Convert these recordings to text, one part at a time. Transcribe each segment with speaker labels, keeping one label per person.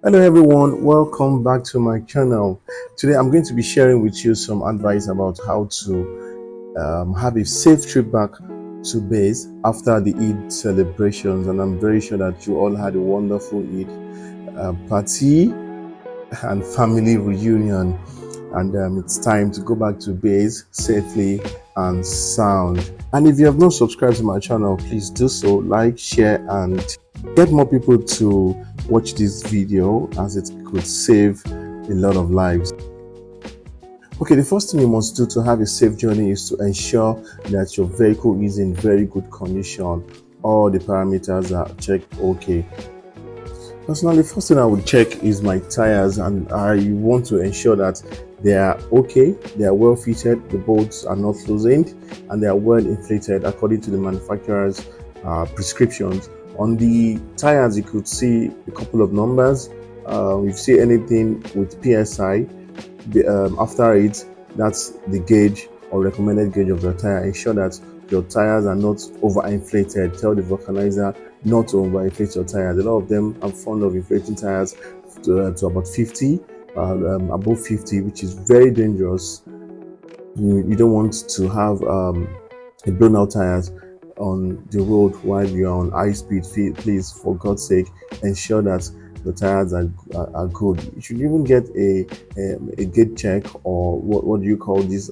Speaker 1: Hello everyone, welcome back to my channel. Today I'm going to be sharing with you some advice about how to have a safe trip back to base after the Eid celebrations, and I'm very sure that you all had a wonderful Eid party and family reunion, and it's time to go back to base safely and sound. And if you have not subscribed to my channel, please do so, like, share, and get more people to watch this video, as it could save a lot of lives. Okay, the first thing you must do to have a safe journey is to ensure that your vehicle is in very good condition. All the parameters are checked okay. Personally, the first thing I would check is my tires, and I want to ensure that they are okay, they are well fitted, the bolts are not loosened, and they are well inflated according to the manufacturer's prescriptions. On the tires, you could see a couple of numbers. If you see anything with PSI, after it, that's the gauge or recommended gauge of the tire. Ensure that your tires are not overinflated. Tell the vulcanizer not to overinflate your tires. A lot of them are fond of inflating tires to about 50, above 50, which is very dangerous. You don't want to have a blown out tires on the road while you're on high speed. Please, for God's sake, ensure that the tires are good. You should even get a gauge check, or what do you call this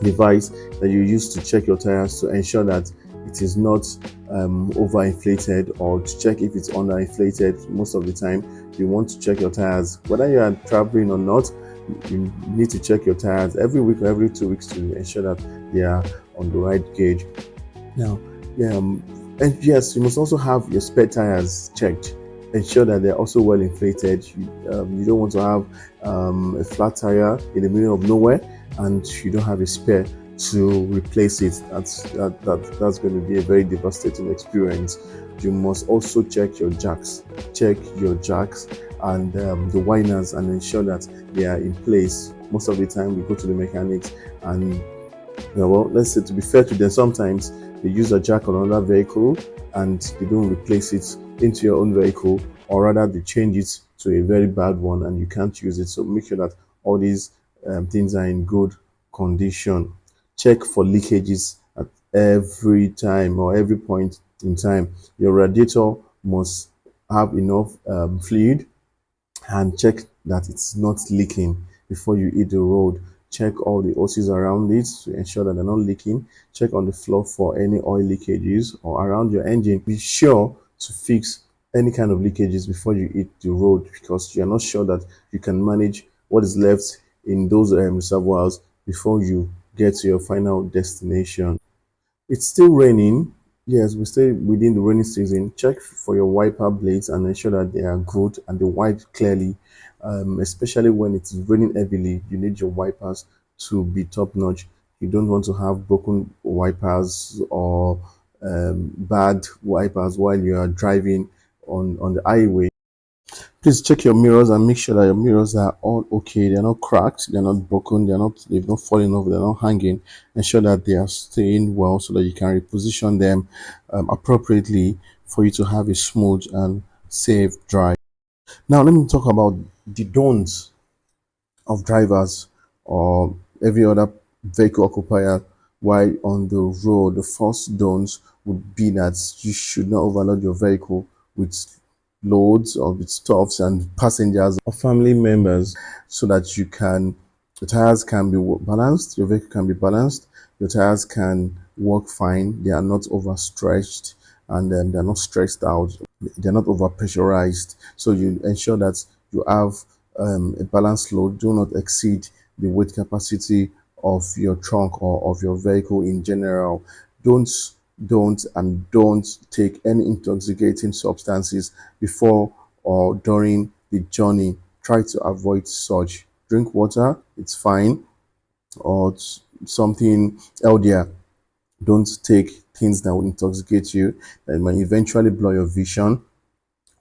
Speaker 1: device that you use to check your tires, to ensure that it is not overinflated, or to check if it's underinflated. Most of the time you want to check your tires whether you are traveling or not. You need to check your tires every week or every 2 weeks to ensure that they are on the right gauge. Now, and yes, you must also have your spare tires checked. Ensure that they're also well inflated. You don't want to have a flat tire in the middle of nowhere and you don't have a spare to replace it. That's going to be a very devastating experience. You must also check your jacks. Check your jacks and the winders, and ensure that they are in place. Most of the time we go to the mechanics, and well, let's say, to be fair to them, sometimes they use a jack on another vehicle and they don't replace it into your own vehicle, or rather they change it to a very bad one and you can't use it. So make sure that all these things are in good condition. Check for leakages at every time or every point in time. Your radiator must have enough fluid, and check that it's not leaking before you hit the road. Check all the hoses around it to ensure that they're not leaking. Check on the floor for any oil leakages, or around your engine. Be sure to fix any kind of leakages before you hit the road, because you're not sure that you can manage what is left in those reservoirs before you get to your final destination. It's still raining. Yes, we stay within the rainy season. Check for your wiper blades and ensure that they are good and they wipe clearly. Especially when it's raining heavily, you need your wipers to be top notch. You don't want to have broken wipers or bad wipers while you are driving on the highway. Please check your mirrors and make sure that your mirrors are all okay. They're not cracked, they're not broken, they've not fallen off, they're not hanging. Ensure that they are staying well so that you can reposition them appropriately for you to have a smooth and safe drive. Now let me talk about the don'ts of drivers or every other vehicle occupier while on the road. The first don'ts would be that you should not overload your vehicle with loads or with stuffs and passengers or family members, so that the tires can be balanced, your vehicle can be balanced, your tires can work fine, they are not overstretched, and they're not stressed out, they're not over pressurized. So you ensure that you have a balanced load. Do not exceed the weight capacity of your trunk or of your vehicle in general. Don't take any intoxicating substances before or during the journey. Try to avoid such. Drink water, it's fine, or something healthier. Don't take things that will intoxicate you, that might eventually blur your vision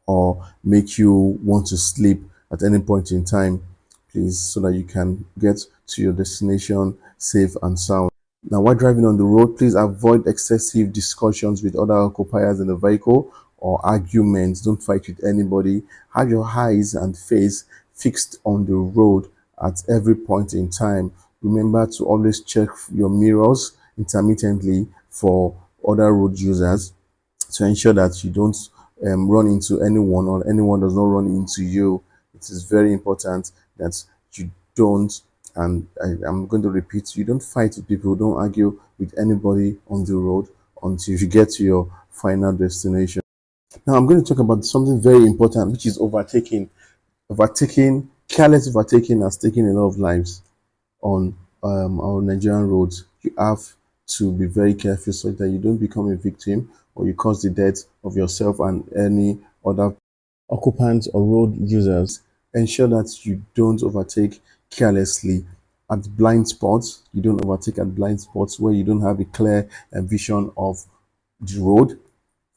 Speaker 1: or make you want to sleep at any point in time. Please, so that you can get to your destination safe and sound. Now, while driving on the road, please avoid excessive discussions with other occupiers in the vehicle, or arguments. Don't fight with anybody. Have your eyes and face fixed on the road at every point in time. Remember to always check your mirrors intermittently for other road users to ensure that you don't run into anyone or anyone does not run into you. It is very important that you don't, and I'm going to repeat, you don't fight with people, don't argue with anybody on the road until you get to your final destination. Now, I'm going to talk about something very important, which is overtaking. Careless overtaking has taken a lot of lives on our Nigerian roads. You have to be very careful so that you don't become a victim or you cause the death of yourself and any other occupants or road users. Ensure that you don't overtake carelessly at blind spots. You don't overtake at blind spots where you don't have a clear vision of the road.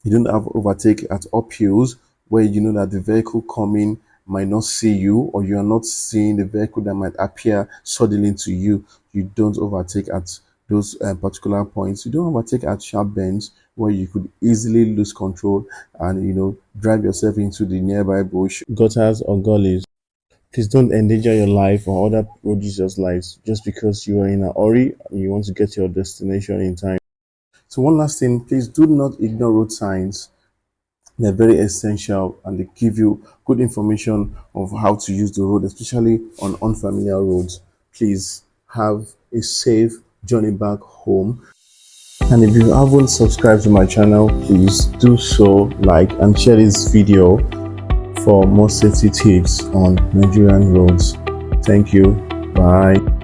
Speaker 1: You don't have overtake at uphills where you know that the vehicle coming might not see you or you are not seeing the vehicle that might appear suddenly to you. You don't overtake at those particular points. You don't overtake at sharp bends where you could easily lose control and drive yourself into the nearby bush, gutters or gullies. Please don't endanger your life or other road users' lives just because you are in a hurry and you want to get to your destination in time. So one last thing, please do not ignore road signs. They're very essential and they give you good information of how to use the road, especially on unfamiliar roads. Please have a safe journey back home. And if you haven't subscribed to my channel, please do so, like and share this video for more safety tips on Nigerian roads. Thank you. Bye.